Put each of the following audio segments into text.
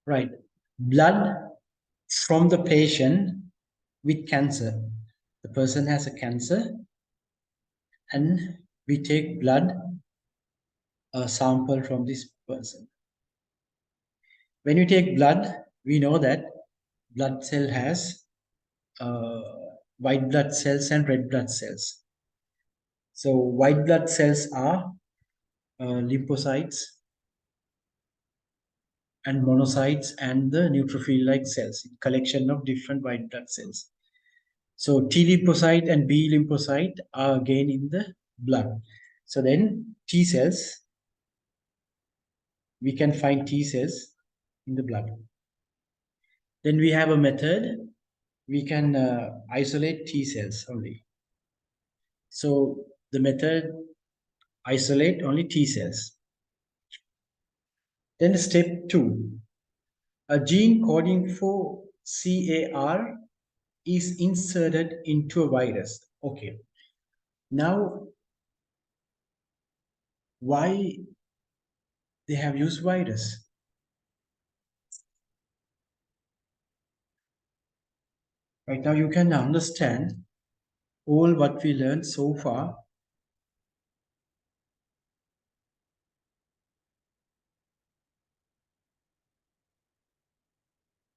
right? Blood from the patient with cancer. The person has a cancer, and we take blood, a sample from this person. When we take blood, we know that blood cell has uh, white blood cells and red blood cells. So white blood cells are lymphocytes and monocytes and the neutrophil-like cells, collection of different white blood cells. So T lymphocyte and B lymphocyte are again in the blood. So then T cells, we can find T cells in the blood. Then we have a method, we can isolate T cells only. So the method isolate only T cells. Then step 2, a gene coding for CAR is inserted into a virus. Okay. Now, why they have used virus? Right now, you can understand all what we learned so far.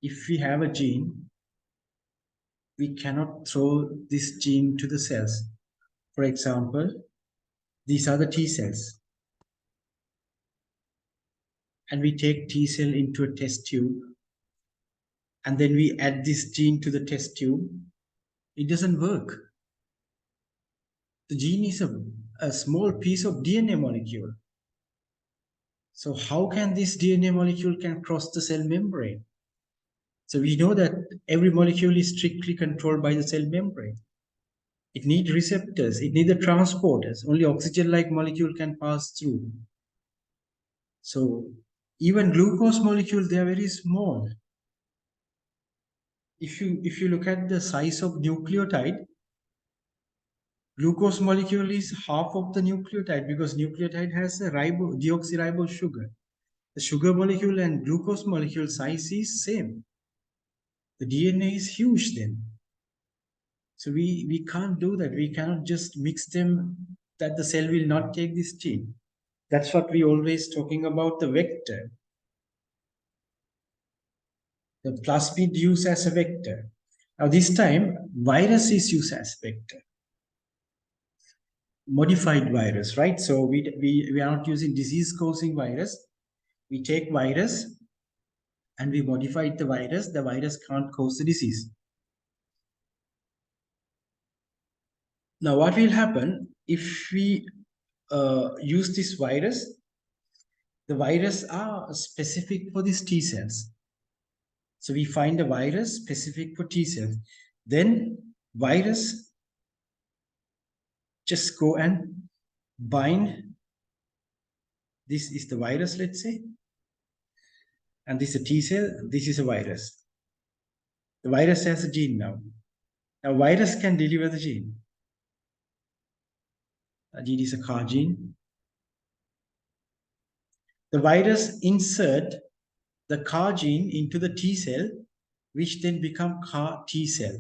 If we have a gene, we cannot throw this gene to the cells. For example, these are the T cells. And we take T cell into a test tube. And then we add this gene to the test tube. It doesn't work. The gene is a small piece of DNA molecule. So how can this DNA molecule can cross the cell membrane? So we know that every molecule is strictly controlled by the cell membrane. It needs receptors, it needs the transporters. Only oxygen-like molecule can pass through. So even glucose molecules, they are very small. If you look at the size of nucleotide, glucose molecule is half of the nucleotide because nucleotide has a deoxyribose sugar. The sugar molecule and glucose molecule size is same. The DNA is huge then. So we can't do that. We cannot just mix them that the cell will not take this gene. That's what we always talking about the vector. The plasmid used as a vector. Now this time virus is used as vector. Modified virus, right? So we are not using disease causing virus. We take virus and we modified the virus can't cause the disease. Now what will happen if we use this virus? The virus are specific for these T cells. So we find a virus specific for T cells. Then virus just go and bind. This is the virus, let's say. And this is a T cell, this is a virus. The virus has a gene now. Now virus can deliver the gene. A gene is a CAR gene. The virus insert the CAR gene into the T cell, which then become CAR T cell.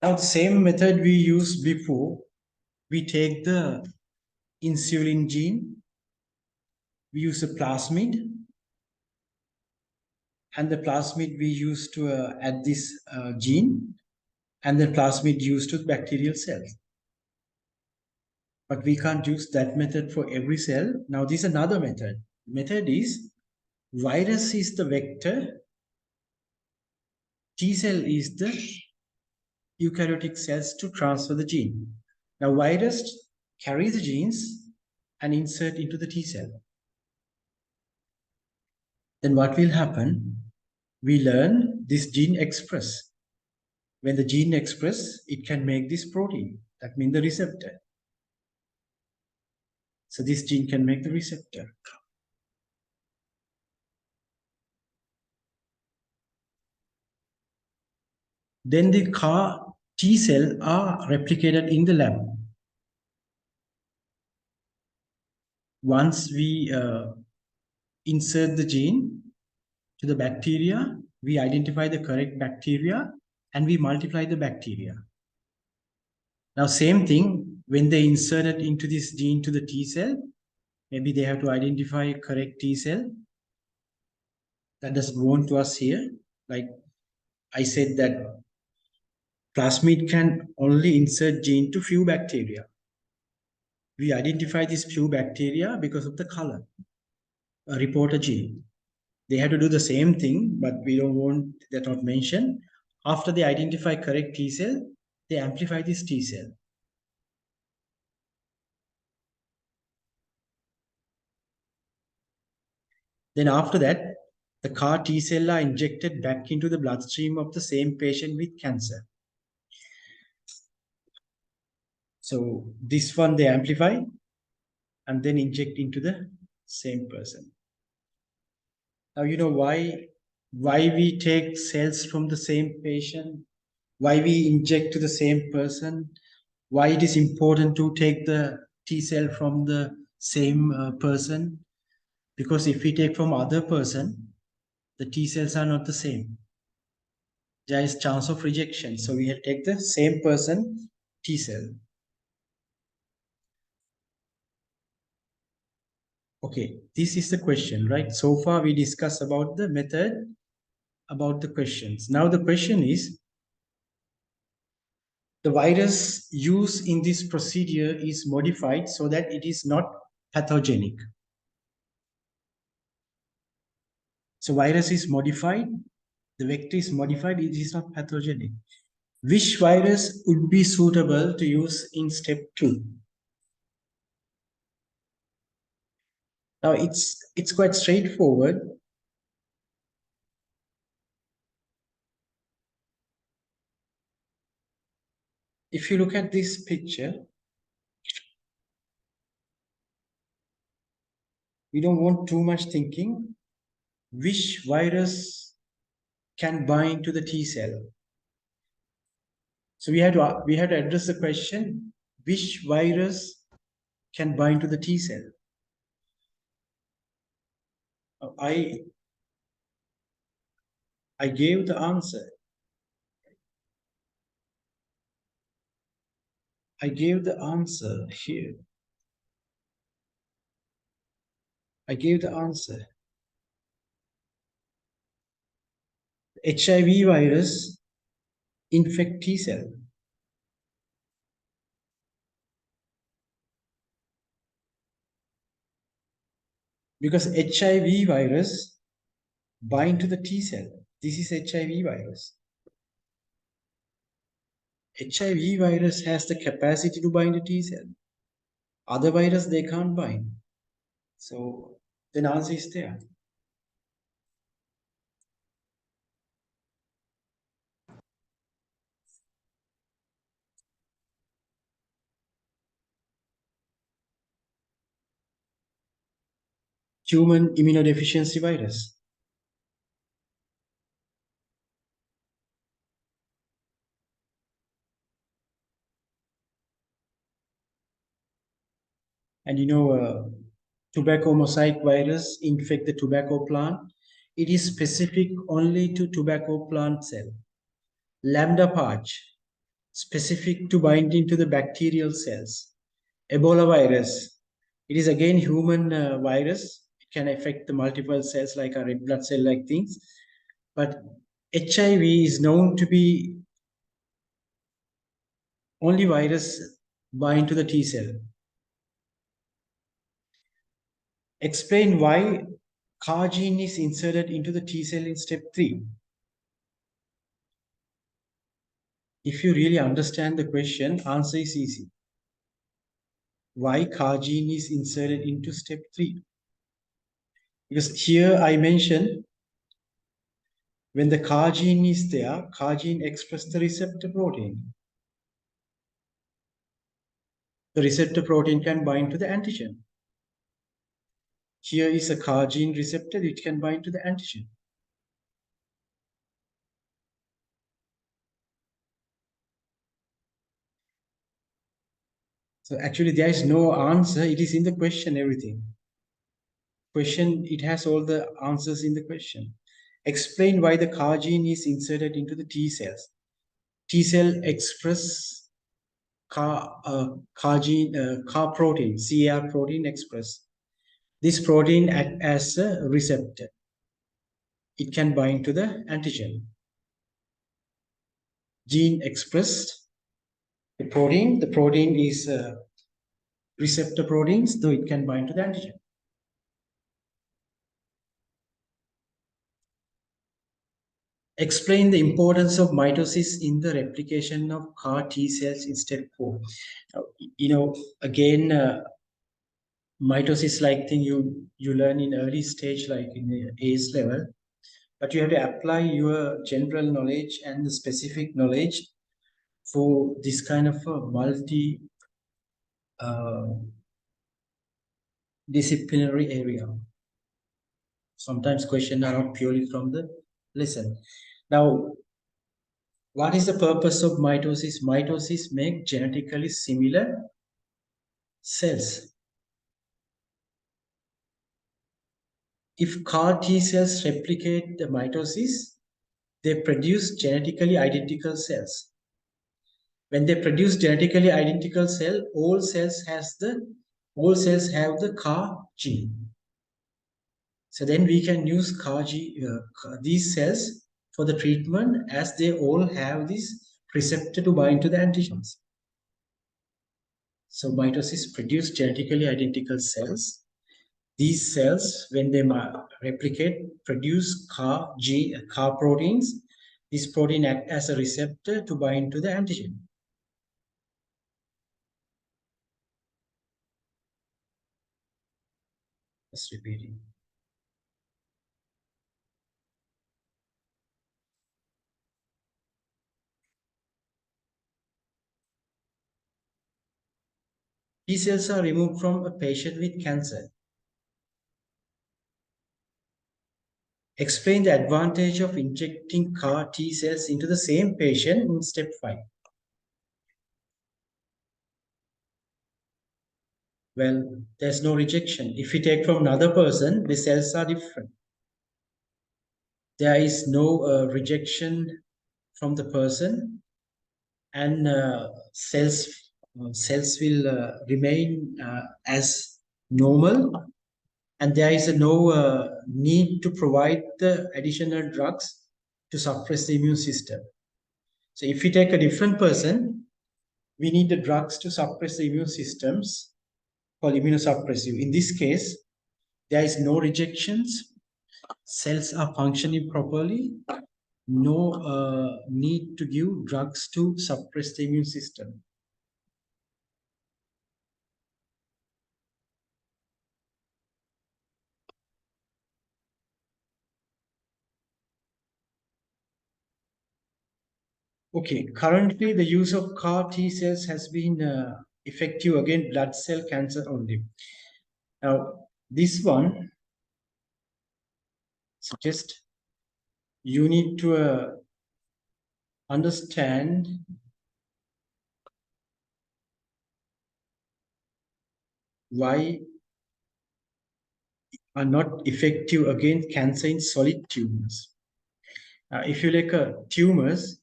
Now the same method we used before, we take the insulin gene, we use a plasmid, and the plasmid we use to add this gene, and the plasmid used to bacterial cells. But we can't use that method for every cell. Now this is another method. Method is virus is the vector, T cell is the eukaryotic cells to transfer the gene. Now virus carry the genes and insert into the T cell. Then what will happen? We learn this gene express. When the gene express, it can make this protein. That means the receptor. So this gene can make the receptor. Then the CAR T cell are replicated in the lab. Once we insert the gene to the bacteria, we identify the correct bacteria, and we multiply the bacteria. Now, same thing, when they insert it into this gene to the T cell, maybe they have to identify a correct T cell. That doesn't want to us here. Like I said that plasmid can only insert gene to few bacteria. We identify these few bacteria because of the color, a reporter gene. They have to do the same thing, but we don't want that not mentioned. After they identify correct T cell, they amplify this T cell. Then after that, the CAR T cell are injected back into the bloodstream of the same patient with cancer. So this one they amplify and then inject into the same person. Now you know why we take cells from the same patient, why we inject to the same person, why it is important to take the T cell from the same person. Because if we take from other person, the T cells are not the same. There is chance of rejection. So we have to take the same person T cell. Okay, this is the question, right? So far we discussed about the method, about the questions. Now the question is, the virus used in this procedure is modified so that it is not pathogenic. So virus is modified, the vector is modified, it is not pathogenic. Which virus would be suitable to use in step 2? Now it's quite straightforward. If you look at this picture, we don't want too much thinking. Which virus can bind to the T cell? So we have to address the question, which virus can bind to the T cell? I gave the answer. I gave the answer here. I gave the answer. HIV virus infect T cell. Because HIV virus bind to the T cell. This is HIV virus. HIV virus has the capacity to bind a T cell. Other virus, they can't bind. So the answer is there. Human immunodeficiency virus. And you know, tobacco mosaic virus infect the tobacco plant. It is specific only to tobacco plant cell. Lambda parch, specific to binding to the bacterial cells. Ebola virus, it is again human virus. It can affect the multiple cells like a red blood cell like things. But HIV is known to be only virus bind to the T cell. Explain why CAR gene is inserted into the T cell in step 3. If you really understand the question, answer is easy. Why CAR gene is inserted into step 3? Because here I mentioned when the CAR gene is there, CAR gene expresses the receptor protein. The receptor protein can bind to the antigen. Here is a CAR gene receptor which can bind to the antigen. So actually there is no answer. It is in the question, everything. question, it has all the answers in the question. Explain why the CAR gene is inserted into the T cells. T cell express CAR gene, CAR protein, CAR protein express. This protein acts as a receptor. It can bind to the antigen. Gene expressed the protein is receptor proteins, though it can bind to the antigen. Explain the importance of mitosis in the replication of CAR T cells in step 4. Again, mitosis like thing you learn in early stage, like in the ACE level, but you have to apply your general knowledge and the specific knowledge for this kind of a multi disciplinary area. Sometimes questions are not purely from the lesson. Now, what is the purpose of mitosis? Mitosis make genetically similar cells. If CAR T cells replicate the mitosis, they produce genetically identical cells. When they produce genetically identical cell, all cells have the CAR gene. So then we can use these cells for the treatment, as they all have this receptor to bind to the antigens. So mitosis produce genetically identical cells. These cells, when they replicate, produce CAR proteins. This protein acts as a receptor to bind to the antigen. Just repeating. T cells are removed from a patient with cancer. Explain the advantage of injecting CAR T cells into the same patient in step 5. Well, there's no rejection. If we take from another person, the cells are different. There is no rejection from the person, and cells will remain as normal, and there is no need to provide the additional drugs to suppress the immune system. So if we take a different person, we need the drugs to suppress the immune systems, called immunosuppressive. In this case, there is no rejections, cells are functioning properly, no need to give drugs to suppress the immune system. Okay, currently the use of CAR T cells has been effective against blood cell cancer only. Now, this one suggests you need to understand why are not effective against cancer in solid tumors. If you look at tumors,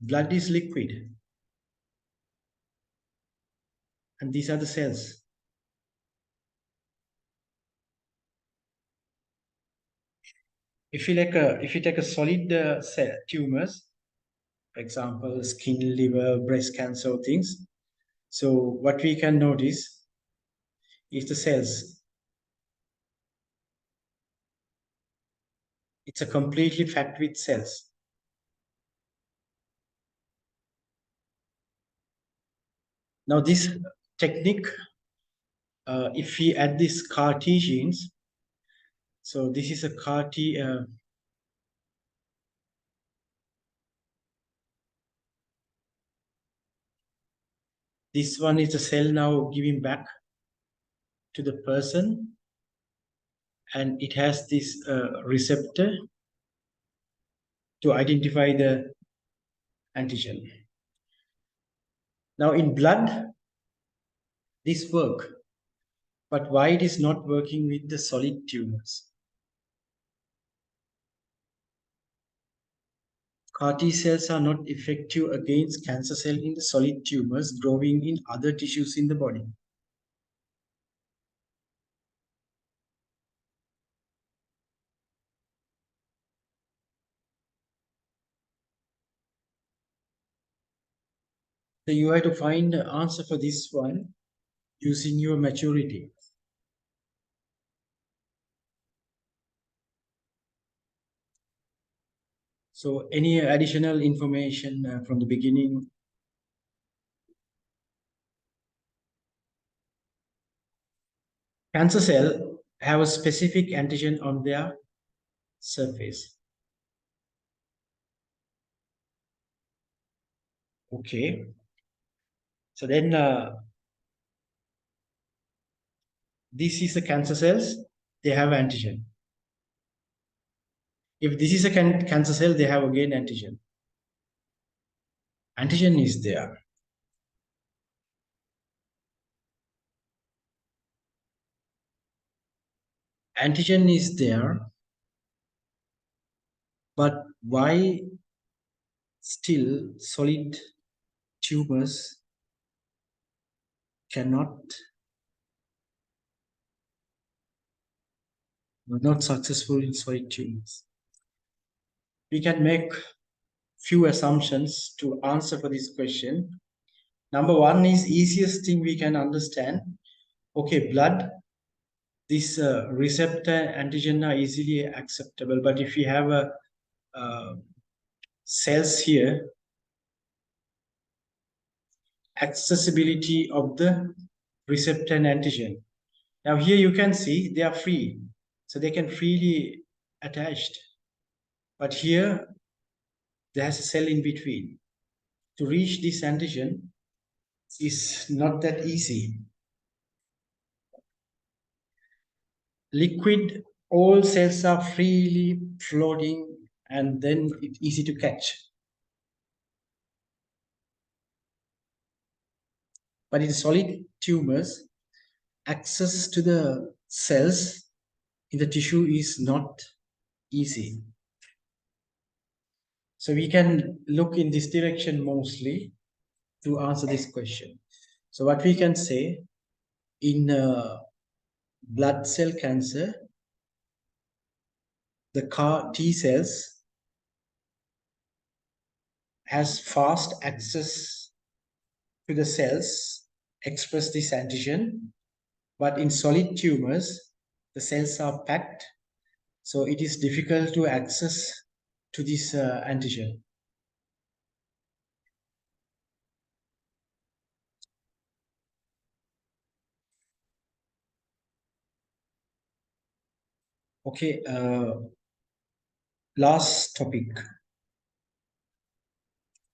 blood is liquid, and these are the cells. If you take a solid cell tumors, for example, skin, liver, breast cancer things, so what we can notice is the cells. It's a completely fat with cells. Now this technique, if we add this CAR T genes, so this is a CAR T. This one is the cell now giving back to the person, and it has this receptor to identify the antigen. Now in blood, this work. But why it is not working with the solid tumors? CAR T cells are not effective against cancer cells in the solid tumors growing in other tissues in the body. So you have to find the answer for this one using your maturity. So any additional information from the beginning? Cancer cell have a specific antigen on their surface. Okay. So then this is the cancer cells. They have antigen. If this is a cancer cell, they have again antigen. Antigen is there. Antigen is there, but why still solid tumors cannot, were not successful in solid tumors? We can make few assumptions to answer for this question. Number one is easiest thing we can understand. Okay, blood, this receptor antigen are easily acceptable, but if we have a cells here, accessibility of the receptor and antigen. Now here you can see they are free, so they can freely attached. But here there's a cell in between. To reach this antigen is not that easy. Liquid, all cells are freely floating and then it's easy to catch. But in solid tumors, access to the cells in the tissue is not easy. So we can look in this direction mostly to answer this question. So what we can say in blood cell cancer, the CAR T cells has fast access to the cells, express this antigen, but in solid tumors, the cells are packed, so it is difficult to access to this antigen. Okay, last topic.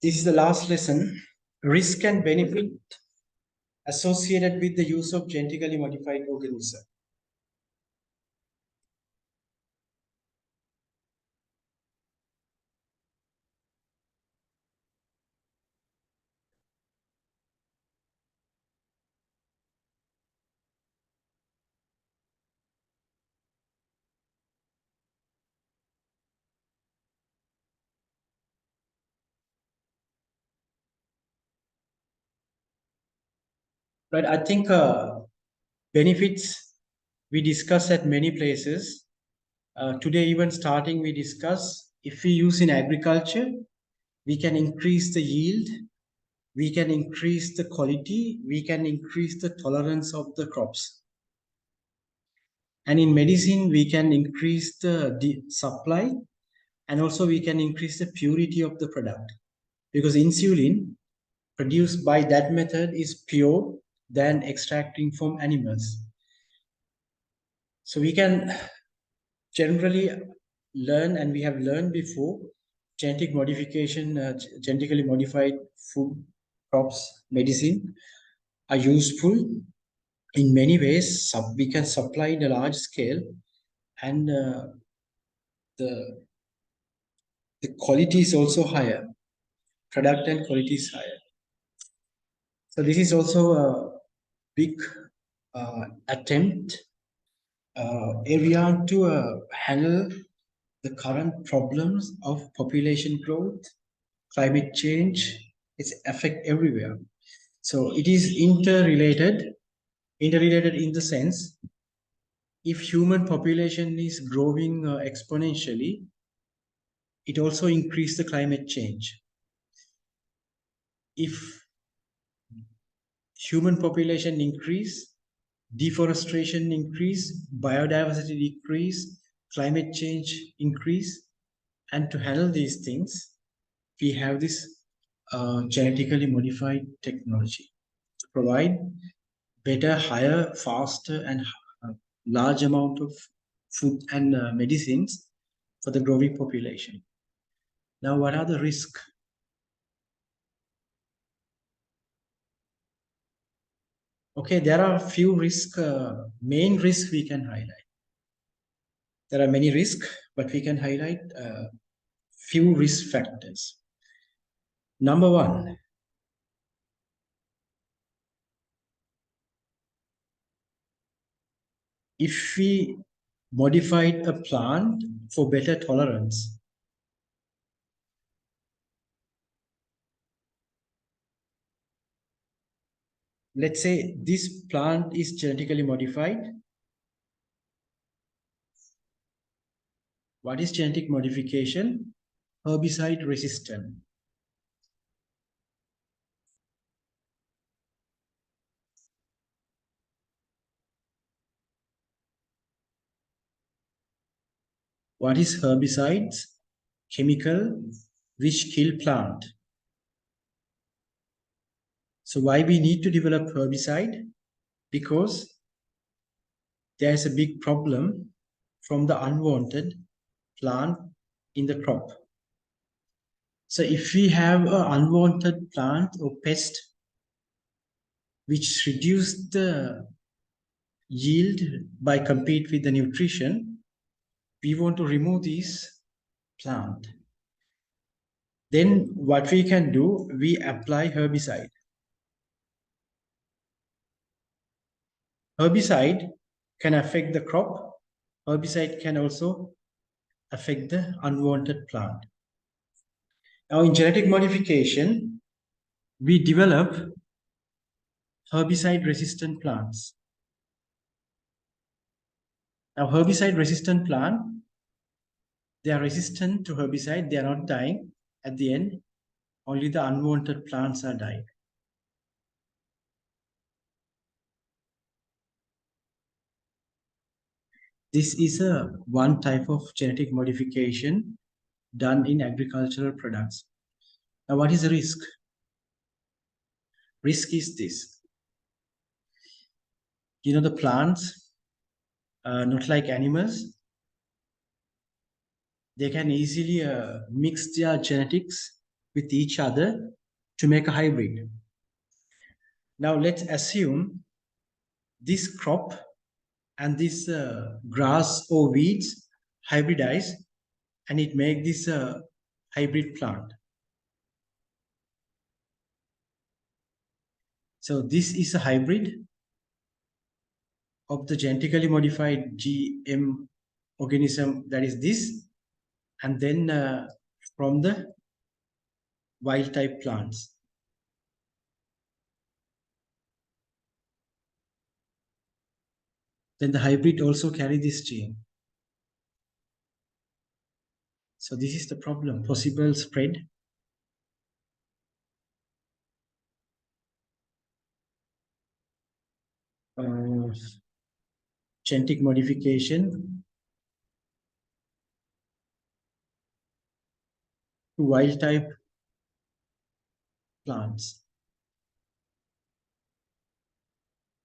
This is the last lesson. Risk and benefit associated with the use of genetically modified organism. Right, I think benefits we discuss at many places. Today, even starting, we discuss if we use in agriculture, we can increase the yield, we can increase the quality, we can increase the tolerance of the crops. And in medicine, we can increase the supply, and also we can increase the purity of the product, because insulin produced by that method is pure than extracting from animals. So we can generally learn, and we have learned before, genetic modification, genetically modified food, crops, medicine are useful in many ways. We can supply in a large scale, and the quality is also higher. Product and quality is higher. So this is also a big attempt area to handle the current problems of population growth, climate change. It's affect everywhere. So it is interrelated in the sense, if human population is growing exponentially, it also increase the climate change. If human population increase, deforestation increase, biodiversity decrease, climate change increase, and to handle these things, we have this genetically modified technology to provide better, higher, faster, and large amount of food and medicines for the growing population. Now, what are the risks? Okay, there are a few risks, main risks we can highlight. There are many risks, but we can highlight few risk factors. Number one, if we modified a plant for better tolerance, let's say this plant is genetically modified. What is genetic modification? Herbicide resistant. What is herbicides? Chemical which kill plant. So why we need to develop herbicide? Because there is a big problem from the unwanted plant in the crop. So if we have an unwanted plant or pest which reduce the yield by compete with the nutrition, we want to remove this plant. Then what we can do, we apply herbicide. Herbicide can affect the crop. Herbicide can also affect the unwanted plant. Now in genetic modification, we develop herbicide resistant plants. Now herbicide resistant plant, they are resistant to herbicide, they are not dying. At the end, only the unwanted plants are dying. This is a one type of genetic modification done in agricultural products. Now what is the risk? Risk is this. You know, the plants, not like animals, they can easily mix their genetics with each other to make a hybrid. Now let's assume this crop and this grass or weeds hybridize and it make this hybrid plant. So this is a hybrid of the genetically modified GM organism, that is this, and then from the wild type plants. Then the hybrid also carry this gene. So this is the problem, possible spread. Genetic modification to wild type plants.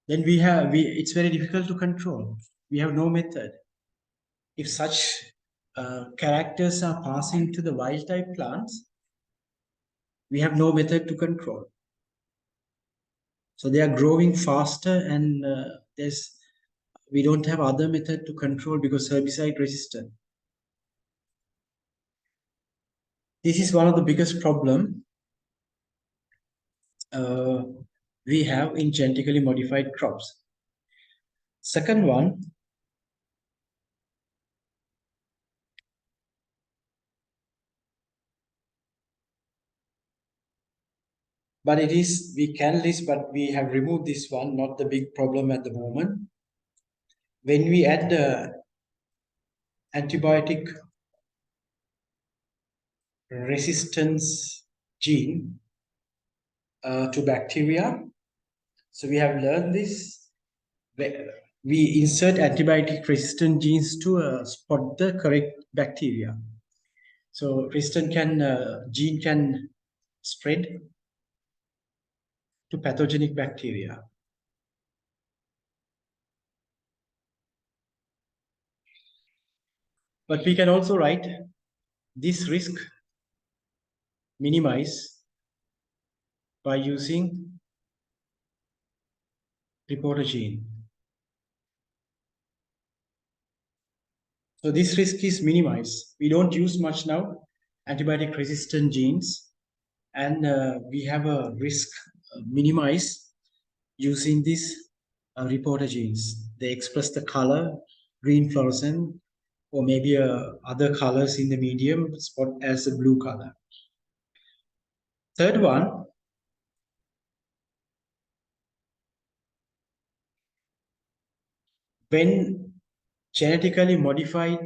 Then it's very difficult to control. We have no method. If such characters are passing to the wild type plants, we have no method to control. So they are growing faster and we don't have other method to control because herbicide resistant. This is one of the biggest problem we have in genetically modified crops. Second one, but it is, we can list, but we have removed this one, not the big problem at the moment. When we add the antibiotic resistance gene to bacteria, so we have learned this. We insert antibiotic resistant genes to spot the correct bacteria. So resistant gene can spread to pathogenic bacteria. But we can also write this risk minimize by using reporter gene. So this risk is minimized. We don't use much now antibiotic resistant genes, and we have a risk minimized using these reporter genes. They express the color, green fluorescent, or maybe other colors in the medium spot as a blue color. Third one, when genetically modified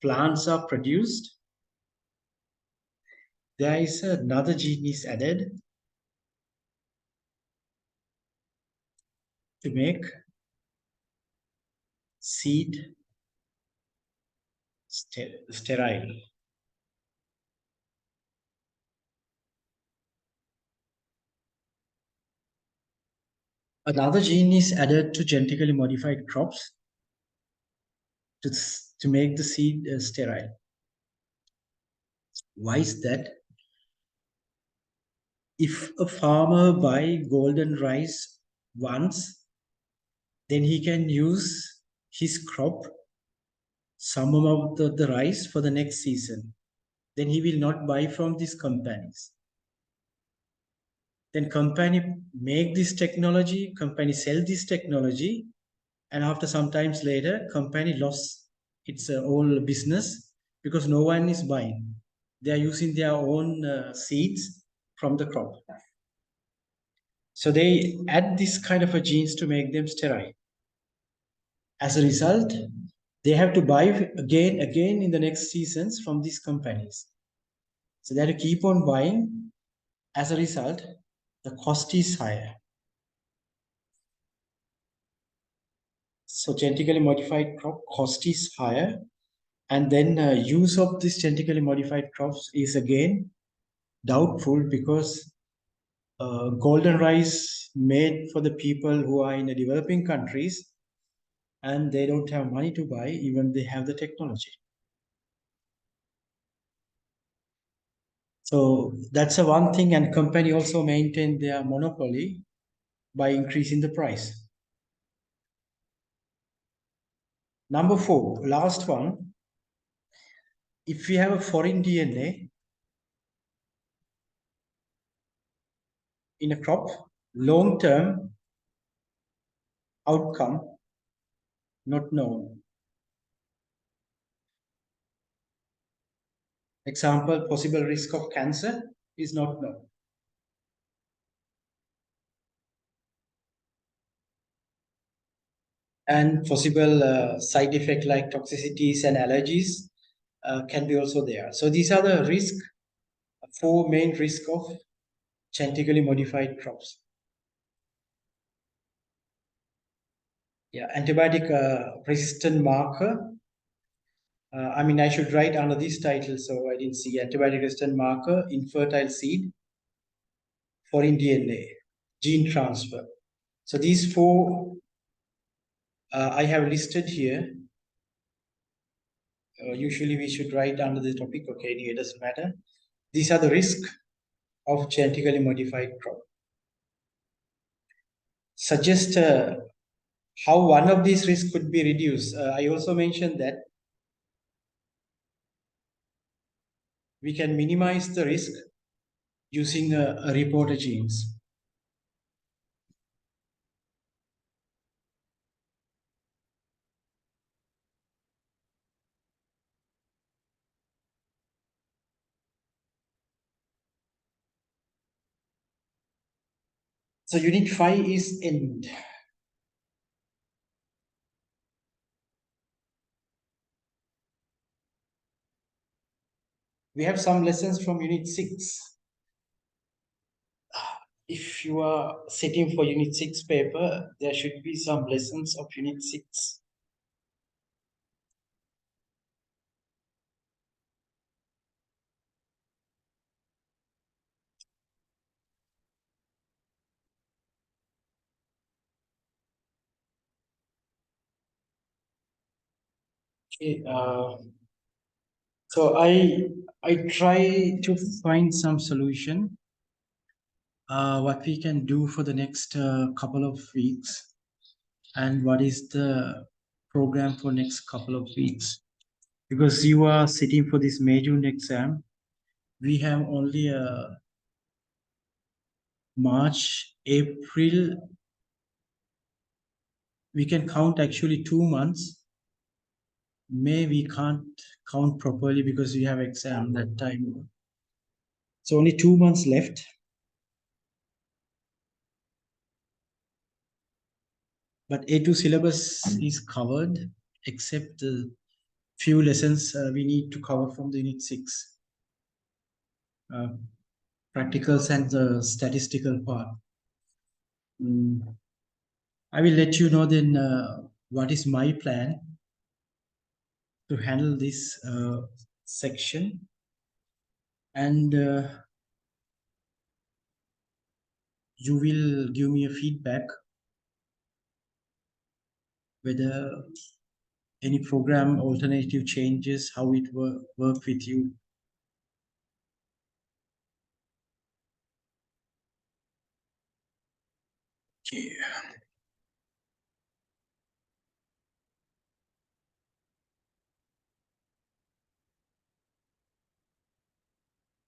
plants are produced, there is another gene is added to make seed sterile. Another gene is added to genetically modified crops to make the seed sterile. Why is that? If a farmer buy golden rice once, then he can use his crop, some amount of the rice for the next season. Then he will not buy from these companies. Then company make this technology, company sell this technology, and after some times later, company lost its whole business because no one is buying. They are using their own seeds from the crop. So they add this kind of a genes to make them sterile. As a result, they have to buy again in the next seasons from these companies. So they have to keep on buying. As a result, the cost is higher. So genetically modified crop cost is higher. And then use of this genetically modified crops is again doubtful because golden rice made for the people who are in the developing countries and they don't have money to buy even they have the technology. So that's a one thing, and company also maintain their monopoly by increasing the price. Number 4, last one. If we have a foreign DNA in a crop, long-term outcome not known. Example, possible risk of cancer is not known. And possible side effect like toxicities and allergies can be also there. So these are the 4 main risk of genetically modified crops. Yeah, antibiotic resistant marker. I mean, I should write under this title, so I didn't see antibiotic resistant marker, infertile seed, foreign DNA, gene transfer. So these 4 I have listed here. Usually we should write under the topic, okay, it doesn't matter. These are the risks of genetically modified crop. Suggest how one of these risks could be reduced. I also mentioned that we can minimize the risk using a reporter genes. So unit 5 is end. We have some lessons from unit 6. If you are sitting for unit 6 paper, there should be some lessons of unit 6. Okay, so I try to find some solution. What we can do for the next couple of weeks, and what is the program for next couple of weeks. Because you are sitting for this May June exam, we have only March, April. We can count actually 2 months. May we can't count properly because we have exam that time. So only 2 months left. But A2 syllabus is covered except the few lessons we need to cover from the unit 6. Practicals and the statistical part. I will let you know then what is my plan to handle this section, and you will give me a feedback whether any program alternative changes, how it work with you. Okay.